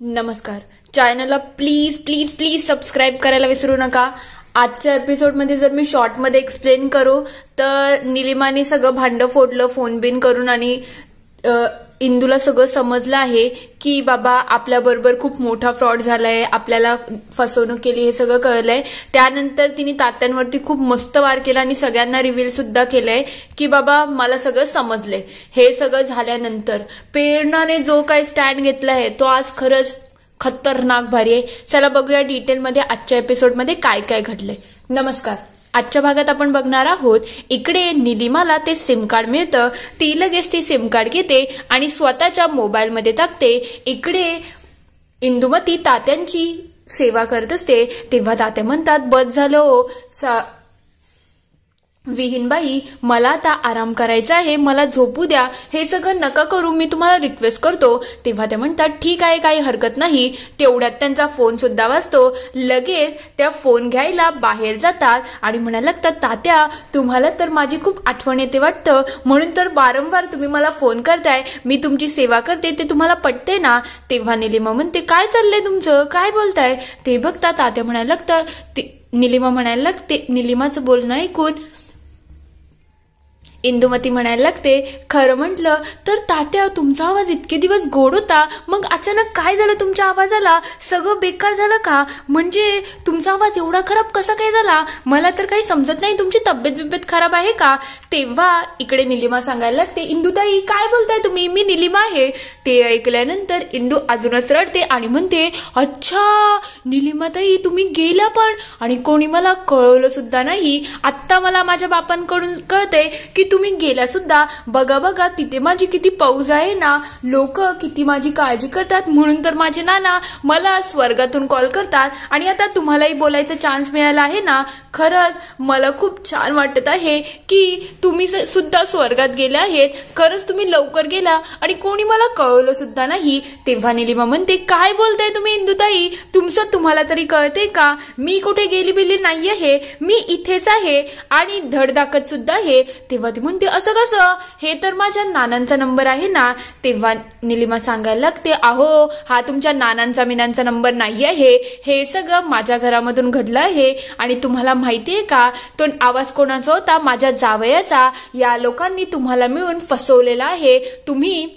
नमस्कार. चॅनलला please please please subscribe करायला विसरू नका. आजच्या एपिसोडमध्ये जर मी शॉर्टमध्ये एक्सप्लेन करू तर निलिमाने सगळं भांडं फोडलं फोन बिन करून आणि इंदूला सगळं समजलं आहे की बाबा आपल्याबरोबर खूप मोठा फ्रॉड झालाय, आपल्याला फसवणूक केली हे सगळं कळलंय. त्यानंतर तिने तात्यांवरती खूप मस्त वार केला आणि सगळ्यांना रिव्हील सुद्धा केलंय की बाबा मला सगळं समजलंय. हे सगळं झाल्यानंतर प्रेरणाने जो काही स्टँड घेतला आहे तो आज खरंच खतरनाक भारी आहे. चला बघूया डिटेलमध्ये आजच्या एपिसोडमध्ये काय काय घडलंय. नमस्कार. आजच्या भागात आपण बघणार आहोत इकडे निलिमाला ते सिम कार्ड मिळतं. ती लगेच ते सिम कार्ड घेते आणि स्वतःच्या मोबाईलमध्ये टाकते. इकडे इंदुमती तात्यांची सेवा करत असते तेव्हा तात्या म्हणतात बस झालं हो विहीनबाई, मला आता आराम करायचा आहे, मला झोपू द्या, हे सगळं नका करू, मी तुम्हाला रिक्वेस्ट करतो. तेव्हा ते म्हणतात ठीक आहे, काही हरकत नाही. तेवढ्यात त्यांचा फोन सुद्धा वाजतो. लगेच त्या फोन घ्यायला बाहेर जातात आणि म्हणायला लागतात तात्या तुम्हाला तर माझी खूप आठवण येते वाटतं, म्हणून तर वारंवार तुम्ही मला फोन करताय, मी तुमची सेवा करते ते तुम्हाला पटते ना. तेव्हा निलिमा म्हणते काय चाललंय तुमचं, काय बोलताय. ते बघता तात्या म्हणायला लागतात निलिमा म्हणायला लागते. निलिमाचं बोलणं ऐकून इंदुमती म्हणायला लागते खरं म्हटलं तर तात्या तुमचा आवाज इतके दिवस गोड होता, मग अचानक काय झालं तुमच्या आवाजाला, सगळं बेकार झालं का, म्हणजे तुमचा आवाज एवढा खराब कसा काय झाला, मला तर काही समजत नाही, तुमची तब्येत खराब आहे का. तेव्हा इकडे निलिमा सांगायला लागते इंदुताई काय बोलताय तुम्ही, मी निलिमा आहे. ते ऐकल्यानंतर इंदू अजूनच रडते आणि म्हणते अच्छा निलिमाताई तुम्ही गेल्या पण, आणि कोणी मला कळवलं सुद्धा नाही. आत्ता मला माझ्या बापांकडून कळते की तुम्ही गेल्या सुद्धा. बघा बघा तिथे माझी किती फौज आहे ना, लोक किती माझी काळजी करतात, म्हणून तर माझे नाना मला स्वर्गातून कॉल करतात आणि आता तुम्हालाही बोलायचा चान्स मिळाला आहे ना. खरंच मला खूप छान वाटत आहे की तुम्ही सुद्धा स्वर्गात गेल्या आहेत. खरंच तुम्ही लवकर गेला आणि कोणी मला कळवलं सुद्धा नाही. तेव्हा निलिमा म्हणते काय बोलताय तुम्ही इंदुताई, तुमचं तुम्हाला तरी कळते का, मी कुठे गेली बिली नाही आहे, मी इथेच आहे आणि धडधाकट सुद्धा आहे. तेव्हा ती म्हणते असं कसं, हे तर माझ्या नानांचा नंबर आहे ना. तेव्हा निलिमा सांगायला लागते अहो हा तुमच्या नानांचा मिनांचा नंबर नाही आहे, हे सगळं माझ्या घरामधून घडलं आहे. आणि तुम्हाला माहितीये का तो आवाज कोणाचा होता, माझ्या जावयाचा. या लोकांनी तुम्हाला मिळून फसवलेला आहे. तुम्ही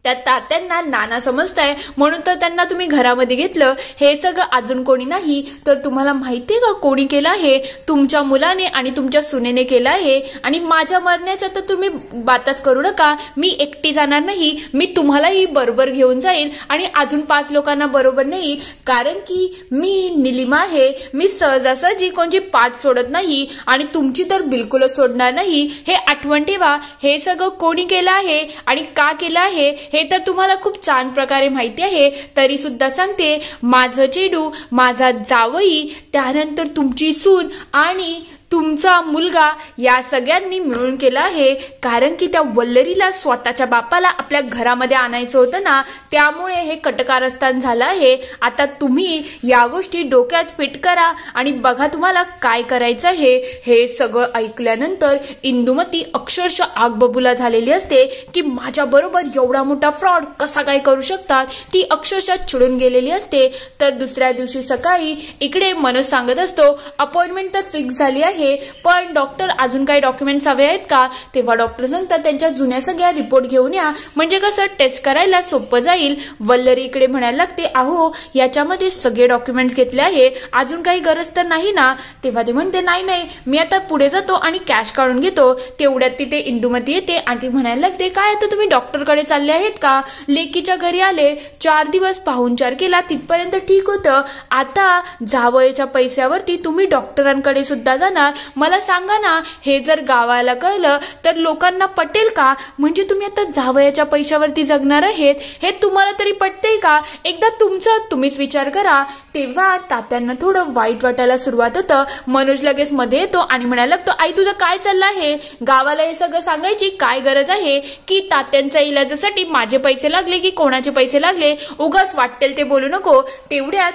त्या तात्यांना नाना समजताय म्हणून तर त्यांना तुम्ही घरामध्ये घेतलं. हे सगळं अजून कोणी नाही तर तुम्हाला माहितीये का कोणी केलं आहे, तुमच्या मुलाने आणि तुमच्या सुनेने केलं आहे. आणि माझ्या मरण्याच्या तर तुम्ही बातच करू नका, मी एकटी जाणार नाही, मी तुम्हालाही बरोबर घेऊन जाईल आणि अजून 5 लोकांना बरोबर नेईल, कारण की मी निलिमा आहे, मी सहजासहजी कोणची पाठ सोडत नाही आणि तुमची तर बिलकुलच सोडणार नाही. हे आठवण ठेवा. हे सगळं कोणी केलं आहे आणि का केलं आहे हे तर तुम्हाला खूप छान प्रकारे माहिती आहे. तरी सुद्धा सांगते माझं चेडू, माझा जावई, त्यानंतर तुमची सून आणि तुमचा मुलगा या सगळ्यांनी मिळून केलं आहे, कारण की त्या वल्लरीला स्वतःच्या बापाला आपल्या घरामध्ये आणायचं होतं ना, त्यामुळे हे कटकारस्थान झालं आहे. आता तुम्ही या गोष्टी डोक्यात फिट करा आणि बघा तुम्हाला काय करायचं आहे. हे सगळं ऐकल्यानंतर इंदुमती अक्षरशः आग बबूला झालेली असते की माझ्या बरोबर एवढा मोठा फ्रॉड कसा काय करू शकतात. ती अक्षरशः चिडून गेलेली असते. तर दुसऱ्या दिवशी सकाळी इकडे मनोज सांगत असतो अपॉइंटमेंट तर फिक्स झाली आहे, पण डॉक्टर अजून काही डॉक्युमेंट्स हवे आहेत का. तेव्हा डॉक्टर सांगतात त्यांच्या जुन्या सगळ्या रिपोर्ट घेऊन या, म्हणजे कसं टेस्ट करायला सोपं जाईल. वल्लरी इकडे म्हणायला लागते अहो याच्यामध्ये सगळे डॉक्युमेंट्स घेतले आहे, अजून काही गरज तर नाही ना. तेव्हा ते म्हणते नाही मी आता पुढे जातो आणि कॅश काढून घेतो. तेवढ्यात तिथे इंदुमती येते आणि ती म्हणायला लागते काय आता तुम्ही डॉक्टरकडे चालले आहेत का, लेकीच्या घरी आले, 4 दिवस पाहुणचार केला, तिथपर्यंत ठीक होतं, आता जावयाच्या पैशावरती तुम्ही डॉक्टरांकडे सुद्धा जाणार. मला सांगा ना, हे जर गावाला कळलं तर लोकांना पटेल का, म्हणजे तुम्ही आता जावयाच्या पैशावरती जगणार आहेत, हे तुम्हाला तरी पटतंय का, एकदा तुमचं तुम्हीच विचार करा. तेव्हा तात्यांना थोडं वाईट वाटायला सुरुवात होतं. मनोज लगेच मध्ये येतो आणि म्हणायला लागतो आई तुझं काय चाललं आहे, गावाला हे सगळं सांगायची काय गरज आहे की तात्यांच्या इलाजासाठी माझे पैसे लागले की कोणाचे पैसे लागले, उगाच वाटेल ते बोलू नको. तेवढ्यात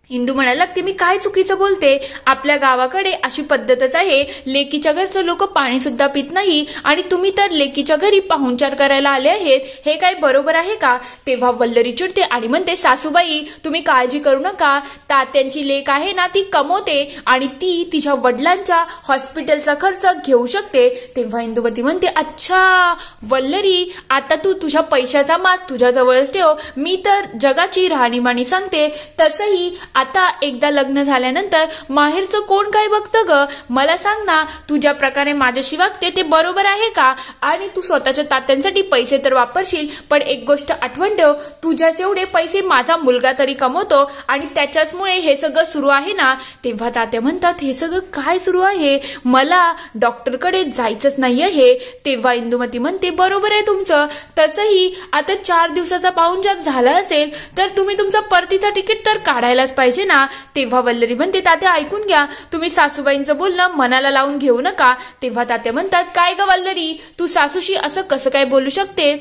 इंदू म्हणायला लागते, मी काय चुकीचं बोलते? आपल्या गावाकडे अशी पद्धतच आहे, लेकीच्या घरचं लोक पाणी सुद्धा पित नाही आणि तुम्ही तर लेकीच्या घरी पाहुणचार करायला आले आहेत, हे काय बरोबर आहे का? तेव्हा वल्लरी चिडते आणि म्हणते, सासूबाई तुम्ही काळजी करू नका, तात्यांची लेक आहे ना ती कमवते आणि ती तिच्या वडिलांच्या हॉस्पिटलचा खर्च घेऊ शकते. तेव्हा इंदुमती म्हणते, अच्छा वल्लरी, आता तू तुझ्या पैशाचा मास तुझ्या जवळच ठेव, मी तर जगाची राहणीमानी सांगते. तसंही आता एकदा लग्न झाल्यानंतर माहेरचं कोण काय बघतं ग? मला सांग ना, तू ज्या प्रकारे माझ्याशी वागते ते बरोबर आहे का? आणि तू स्वतःच्या तात्यांसाठी पैसे तर वापरशील, पण एक गोष्ट आठवण ठेव, तुझ्याच एवढे पैसे माझा मुलगा तरी कमवतो आणि त्याच्याचमुळे हे सगळं सुरू आहे ना. तेव्हा तात्या म्हणतात, हे सगळं काय सुरू आहे? मला डॉक्टरकडे जायचंच नाही आहे. तेव्हा इंदुमती म्हणते, बरोबर आहे तुमचं, तसंही आता 4 दिवसाचा पाहुणचार झाला असेल तर तुम्ही तुमचा परतीचा तिकीट तर काढायलाच पाहिजे ना. तेव्हा वल्लरी म्हणते, तात्या ऐकून घ्या, तुम्ही सासूबाईंचं बोलणं मनाला लावून घेऊ नका. तेव्हा तात्या म्हणतात, काय ग वल्लरी, तू सासूशी असं कसं काय बोलू शकते?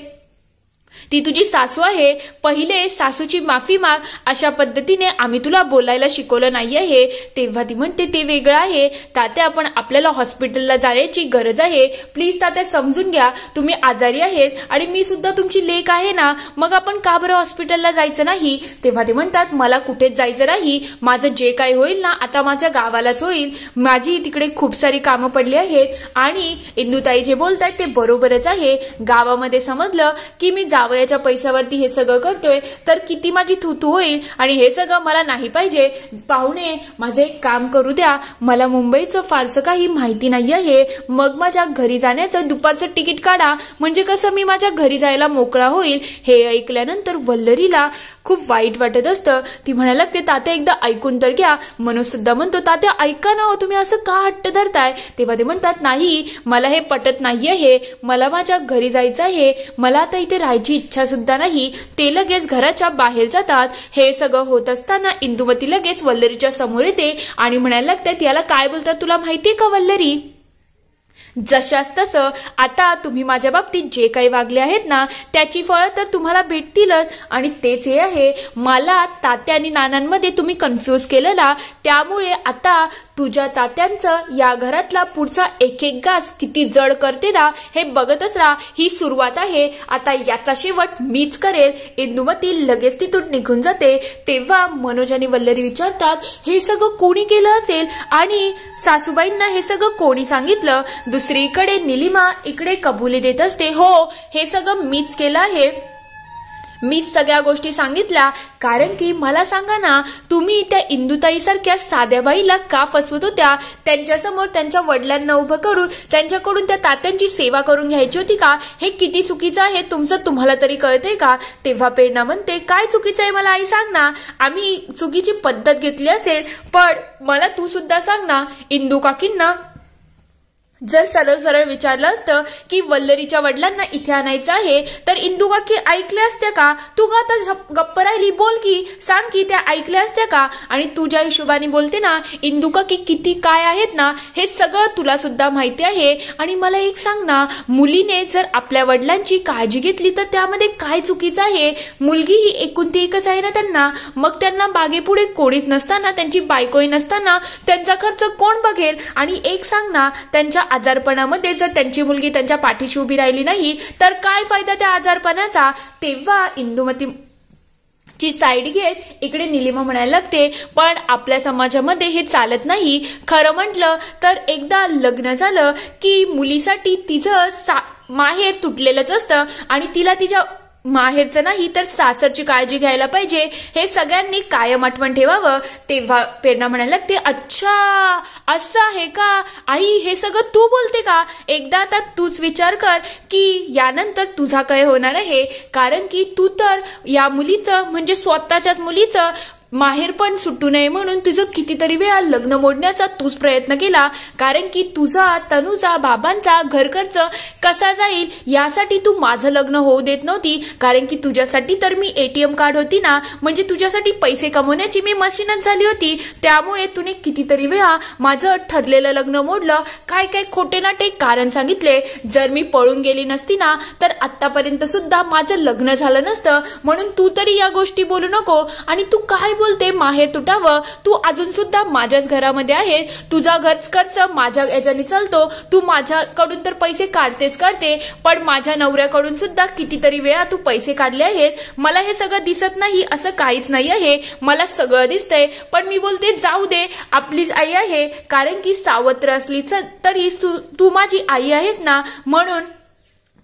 ती तुझी सासू आहे, पहिले सासूची माफी माग, अशा पद्धतीने आम्ही तुला बोलायला शिकवलं नाही आहे. तेव्हा ती म्हणते, ते वेगळं आहे तात्या, पण आपल्याला हॉस्पिटलला जाण्याची गरज आहे, प्लीज तात्या समजून घ्या, तुम्ही आजारी आहेत आणि मी सुद्धा तुमची लेक आहे ना, मग आपण का बरं हॉस्पिटलला जायचं नाही? तेव्हा ते म्हणतात, मला कुठेच जायचं नाही, माझं जे काही होईल ना आता माझ्या गावालाच होईल, माझी तिकडे खूप सारी कामं पडली आहेत आणि इंदुताई जे बोलतायत ते बरोबरच आहे. गावामध्ये समजलं की मी जावयाच्या पैशावरती हे सगळं करतोय तर किती माझी थुतू होईल आणि हे सगळं मला नाही पाहिजे. पाहुणे, माझं एक काम करू द्या, मला मुंबईचं फारसं काही माहिती नाही आहे, मग माझ्या घरी जाण्याचं दुपारचं तिकीट काढा, म्हणजे कसं मी माझ्या घरी जायला मोकळा होईल. हे ऐकल्यानंतर वल्लरीला खूप वाईट वाटत असतं. ती म्हणायला लागते, तात्या एकदा ऐकून तर घ्या. मनोज सुद्धा म्हणतो, तात्या ऐका ना हो, तुम्ही असं का हट्ट धरताय? तेव्हा ते म्हणतात, नाही मला हे पटत नाही आहे, मला माझ्या घरी जायचं आहे, मला आता इथे राहायची इच्छा सुद्धा नाही. ते लगेच घराच्या बाहेर जातात. हे सगळं होत असताना इंदुमती लगेच वल्लरीच्या समोर येते आणि म्हणायला लागतात, याला काय बोलतात तुला माहितीये का वल्लरी? जशास तसं आता तुम्ही माझ्या बाबतीत जे काही वागले आहेत ना त्याची फळं तर तुम्हाला भेटतीलच आणि तेच हे आहे, मला तात्या आणि नानांमध्ये तुम्ही कन्फ्यूज केलं ना, त्यामुळे आता तुझ्या तात्यांचं या घरातला पुढचा एक एक घास किती जड करते ना हे बघतच राहा. ही सुरुवात आहे, आता याचा शेवट मीच करेल. इंदुमती लगेच तिथून निघून जाते. तेव्हा मनोज आणि वल्लरी विचारतात, हे सगळं कोणी केलं असेल आणि सासूबाईंना हे सगळं कोणी सांगितलं? दुसरीकडे निलिमा इकडे कबुली देत असते, हो हे सगळं मीच केलं आहे, मीच सगळ्या गोष्टी सांगितल्या, कारण की मला सांगा ना, तुम्ही त्या इंदुताई सारख्या साध्या बाईला का फसवत होत्या? त्यांच्यासमोर त्यांच्या वडिलांना उभं करून त्यांच्याकडून त्या तात्यांची सेवा करून घ्यायची होती का? हे किती चुकीचं आहे तुमचं, तुम्हाला तरी कळतंय का? तेव्हा प्रेरणा म्हणते, काय चुकीचं आहे मला आई सांग ना, आम्ही चुकीची पद्धत घेतली असेल, पण मला तू सुद्धा सांग ना, इंदू काकींना जर सरळ सरळ विचारलं असतं की वल्लरीच्या वडिलांना इथे आणायचं आहे तर इंदू काकी ऐकल्या असत्या का? तू का आता गप्प राहिली? बोल की, सांग की त्या ऐकल्या असत्या का? आणि तू ज्या हिशोबाने बोलते ना, इंदू काकी किती काय आहेत ना हे सगळं तुला सुद्धा माहिती आहे. आणि मला एक सांग ना, मुलीने जर आपल्या वडिलांची काळजी घेतली तर त्यामध्ये काय चुकीचं आहे? मुलगी ही एकुलती एकच आहे ना त्यांना, मग त्यांना बागेपुढे कोणीच नसताना, त्यांची बायकोही नसताना त्यांचा खर्च कोण बघेल? आणि एक सांग ना, त्यांच्या आजारपणामध्ये जर त्यांची मुलगी त्यांच्या पाठीशी उभी राहिली नाही तर काय फायदा त्या आजारपणाचा? तेव्हा इंदुमती ची साईड घेत इकडे निलिमा म्हणायला लागते, पण आपल्या समाजामध्ये हे चालत नाही. खरं म्हटलं तर एकदा लग्न झालं की मुलीसाठी तिचं माहेर तुटलेलंच असतं आणि तिला तिच्या माहेरचं नाही तर सासरची काळजी घ्यायला पाहिजे, हे सगळ्यांनी कायम आठवण ठेवावं. तेव्हा प्रेरणा म्हणायला लागते, अच्छा असं आहे का आई, हे सगळं तू बोलते का? एकदा आता तूच विचार कर की यानंतर तुझा काय होणार आहे, कारण की तू तर या मुलीचं म्हणजे स्वतःच्याच मुलीचं माहेर पण सुटू नये म्हणून तुझं कितीतरी वेळा लग्न मोडण्याचा तूच प्रयत्न केला, कारण की तुझा, तनुजा, बाबांचा घर खर्च कसा जाईल यासाठी तू माझं लग्न होऊ देत नव्हती, कारण की तुझ्यासाठी तर मी ATM कार्ड होती ना, म्हणजे तुझ्यासाठी पैसे कमवण्याची मी मशीनच झाली होती. त्यामुळे तुने कितीतरी वेळा माझं ठरलेलं लग्न मोडलं, काय काय खोटे नाटे कारण सांगितले. जर मी पळून गेली नसती ना तर आतापर्यंत सुद्धा माझं लग्न झालं नसतं, म्हणून तू तरी या गोष्टी बोलू नको. आणि तू काय बोलते माहेर तुटावं, तू अजून सुद्धा माझ्याच घरामध्ये आहे, तुझा खर्च माझ्या याच्याने चालतो, तू माझ्याकडून तर पैसे काढते, पण माझ्या नवऱ्याकडून सुद्धा कितीतरी वेळा तू पैसे काढले आहेस, मला हे सगळं दिसत नाही असं काहीच नाही आहे, मला सगळं दिसतंय. पण मी बोलते जाऊ दे, आपलीच आई आहे, कारण की सावत्र असली तरी तू माझी आई आहेस ना, म्हणून.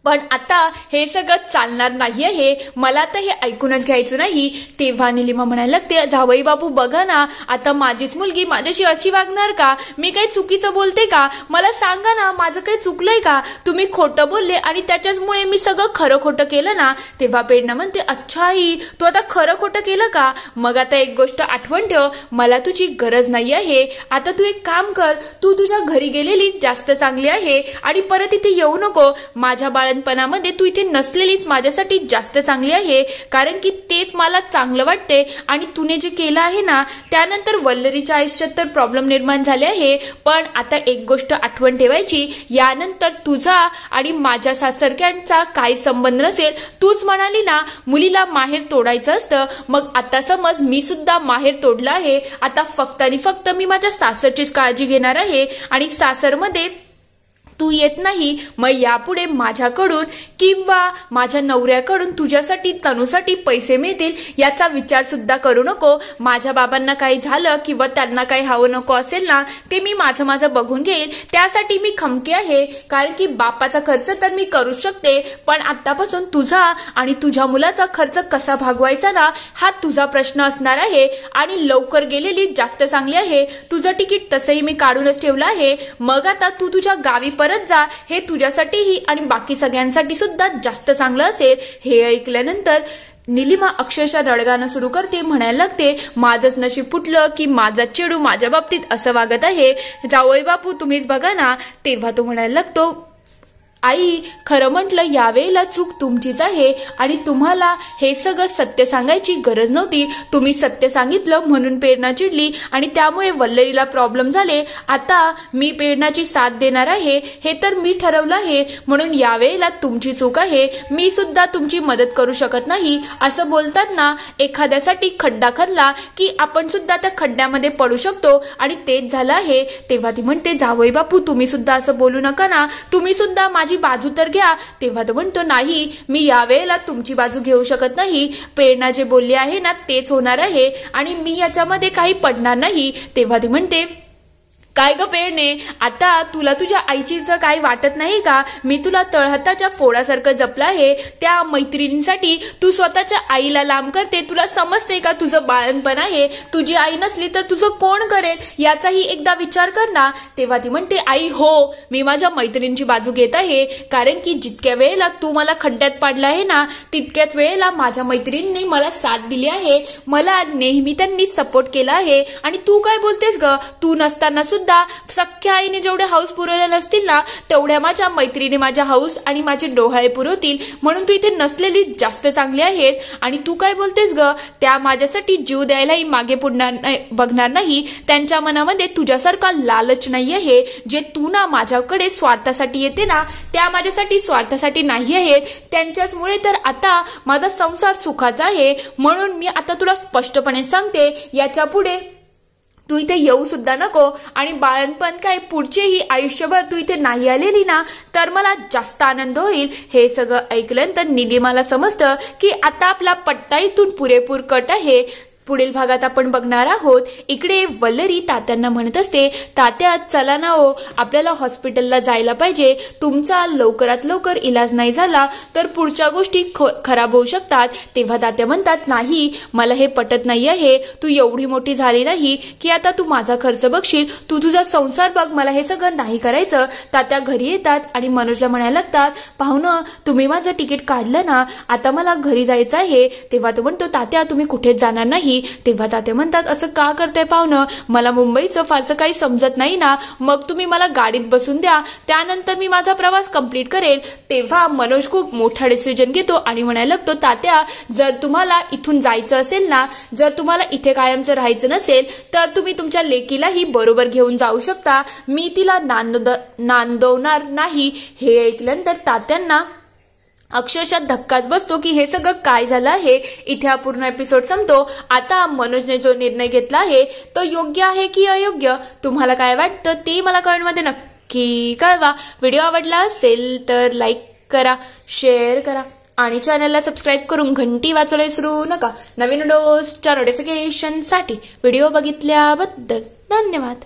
पण आता हे सगळं चालणार नाही आहे, मला आता हे ऐकूनच घ्यायचं नाही. तेव्हा निलिमा म्हणायला लागते, जावई बापू बघा ना, आता माझीच मुलगी माझ्याशी अशी वागणार का? मी काही चुकीचं बोलते का? मला सांगा ना, माझं काही चुकलंय का? तुम्ही खोटं बोलले आणि त्याच्याचमुळे मी सगळं खरं खोटं केलं ना. तेव्हा प्रेरणा म्हणते, अच्छा आई, तू आता खरं खोटं केलं का? मग आता एक गोष्ट आठवण ठेव, मला तुझी गरज नाही आहे. आता तू एक काम कर, तू तुझ्या घरी गेलेली जास्त चांगली आहे आणि परत इथे येऊ नको. माझ्या बाळणपणामध्ये तू इथे नसलेलीच माझ्यासाठी जास्त चांगली आहे, कारण की तेच मला चांगलं वाटते. आणि तुने जे केलं आहे ना, त्यानंतर वल्लरीच्या आयुष्यात तर प्रॉब्लेम निर्माण झाले आहे. पण आता एक गोष्ट आठवण ठेवायची, यानंतर तुझा आणि माझ्या सासरक्यांचा काही संबंध नसेल. तूच म्हणाली ना मुलीला माहेर तोडायचं असतं, मग आता समज मी सुद्धा माहेर तोडलं आहे. आता फक्त आणि फक्त मी माझ्या सासरचीच काळजी घेणार आहे आणि सासरमध्ये तू येत नाही. मग यापुढे माझ्याकडून किंवा माझ्या नवऱ्याकडून तुझ्यासाठी तनूसाठी पैसे मिळतील याचा विचार सुद्धा करू नको. माझ्या बाबांना काही झालं किंवा त्यांना काही हवं नको असेल ना, ते मी माझं बघून घेईल. त्यासाठी मी खमके आहे, कारण की बापाचा खर्च तर मी करू शकते, पण आतापासून तुझा आणि तुझ्या मुलाचा खर्च कसा भागवायचा ना, हा तुझा प्रश्न असणार आहे. आणि लवकर गेलेली जास्त चांगली आहे. तुझं तिकीट तसंही मी काढूनच ठेवलं आहे. मग आता तू तुझ्या गावी परत जा, हे तुझ्यासाठीही आणि बाकी सगळ्यांसाठी सुद्धा जास्त चांगलं असेल. हे ऐकल्यानंतर निलिमा अक्षरशः रडगाणं सुरू करते, म्हणायला लागते, माझंच नशीब फुटलं की माझा चेडू माझ्या बाबतीत असं वागत आहे. जावई बापू तुम्हीच बघा ना. तेव्हा तो म्हणायला लागतो, आई खरं म्हटलं यावेळेला चूक तुमचीच आहे आणि तुम्हाला हे सगळं सत्य सांगायची गरज नव्हती. तुम्ही सत्य सांगितलं म्हणून प्रेरणा चिडली आणि त्यामुळे वल्लरीला प्रॉब्लेम झाले. आता मी प्रेरणाची साथ देणार आहे, हे तर मी ठरवलं आहे, म्हणून यावेळेला तुमची चूक आहे. मी सुद्धा तुमची मदत करू शकत नाही. असं बोलतात ना, एखाद्यासाठी खड्डा खणला की आपण सुद्धा त्या खड्ड्यामध्ये पडू शकतो आणि तेच झालं आहे. तेव्हा ती म्हणते, जावई बापू तुम्ही सुद्धा असं बोलू नका ना, तुम्ही सुद्धा माझी बाजू तर घ्या. तेव्हा तो म्हणतो, नाही मी यावेळेला तुमची बाजू घेऊ शकत नाही. प्रेरणा जे बोलली आहे ना तेच होणार आहे आणि मी याच्यामध्ये काही पडणार नाही. तेव्हा ती म्हणते, काय ग प्रेरणे, आता तुला तुझ्या आईचीच काही वाटत नाही का? मी तुला तळहाताच्या फोडासारखं जपलं आहे. त्या मैत्रिणींसाठी तू स्वतःच्या आईला लांब करते. तुला समजते का तुझं बाळणपण आहे? तुझी आई नसली तर तुझं कोण करेल याचाही एकदा विचार कर ना. तेव्हा ती म्हणते, आई हो मी माझ्या मैत्रिणींची बाजू घेत आहे, कारण की जितक्या वेळेला तू मला खड्ड्यात पाडलं आहे ना, तितक्याच वेळेला माझ्या मैत्रिणींनी मला साथ दिली आहे. मला नेहमी त्यांनी सपोर्ट केला आहे. आणि तू काय बोलतेस ग? तू नसताना सुद्धा सख्या आईने जेवढे हाऊस पुरवल्या नसतील ना, तेवढ्या माझ्या मैत्रिणी माझ्या हाऊस आणि माझे डोहाळे पुरवतील, म्हणून तू इथे नसलेली जास्त चांगली आहेस. आणि तू काय बोलतेस ग? त्या माझ्यासाठी जीव द्यायलाही मागे बघणार नाही. त्यांच्या मनामध्ये तुझ्यासारखा लालच नाही आहे. जे तू ना माझ्याकडे स्वार्थासाठी येते ना, त्या माझ्यासाठी स्वार्थासाठी नाही आहे. त्यांच्याचमुळे तर आता माझा संसार सुखाचा आहे. म्हणून मी आता तुला स्पष्टपणे सांगते, याच्या पुढे तू इथे येऊ सुद्धा नको. आणि बाळणपण काय पुढचेही आयुष्यभर तू इथे नाही आलेली ना, तर मला जास्त आनंद होईल. हे सगळं ऐकल्यानंतर निलिमाला समजतं की आता आपला पट्टा इथून पुरेपूर कट आहे. पुढील भागात आपण बघणार आहोत. इकडे वल्लरी तात्यांना म्हणत असते, तात्या चला ना हो, आपल्याला हॉस्पिटलला जायला पाहिजे. तुमचा लवकरात लवकर इलाज नाही झाला तर पुढच्या गोष्टी खराब होऊ शकतात. तेव्हा तात्या म्हणतात, नाही मला हे पटत नाही आहे. तू एवढी मोठी झाली नाही की आता तू माझा खर्च बघशील. तू तुझा संसार बघ, मला हे सगळं नाही करायचं. तात्या घरी येतात आणि मनोजला म्हणायला लागतात, पाहुणं तुम्ही माझं तिकीट काढलं ना, आता मला घरी जायचं आहे. तेव्हा तो म्हणतो, तात्या तुम्ही कुठेच जाणार नाही. तेव्हा तात्या म्हणतात, असं का करताय पाहुणं? मला मुंबईचं फारसं काही समजत नाही ना, मग तुम्ही मला गाडीत बसून द्या, त्यानंतर मी माझा प्रवास कंप्लीट करेल. तेव्हा मनोज खूप मोठा डिसिजन घेतो आणि म्हणायला लागतो, तात्या जर तुम्हाला इथून जायचं असेल ना, जर तुम्हाला इथे कायमचं राहायचं नसेल तर तुम्ही तुमच्या लेकीलाही बरोबर घेऊन जाऊ शकता. मी तिला नांदवणार नाही. हे ऐकल्यानंतर तात्यांना अक्षरशः धक्काच बसतो की हे सगळं काय झालं आहे. इथे हा पूर्ण एपिसोड संपतो. आता मनोजने जो निर्णय घेतला आहे तो योग्य आहे की अयोग्य, तुम्हाला काय वाटतं ते मला कमेंटमध्ये नक्की कळवा. व्हिडिओ आवडला असेल तर लाईक करा, शेअर करा आणि चॅनलला सबस्क्राईब करून घंटी वाजवायला विसरू नका. नवीन व्हिडिओजच्या नोटिफिकेशनसाठी. व्हिडिओ बघितल्याबद्दल धन्यवाद.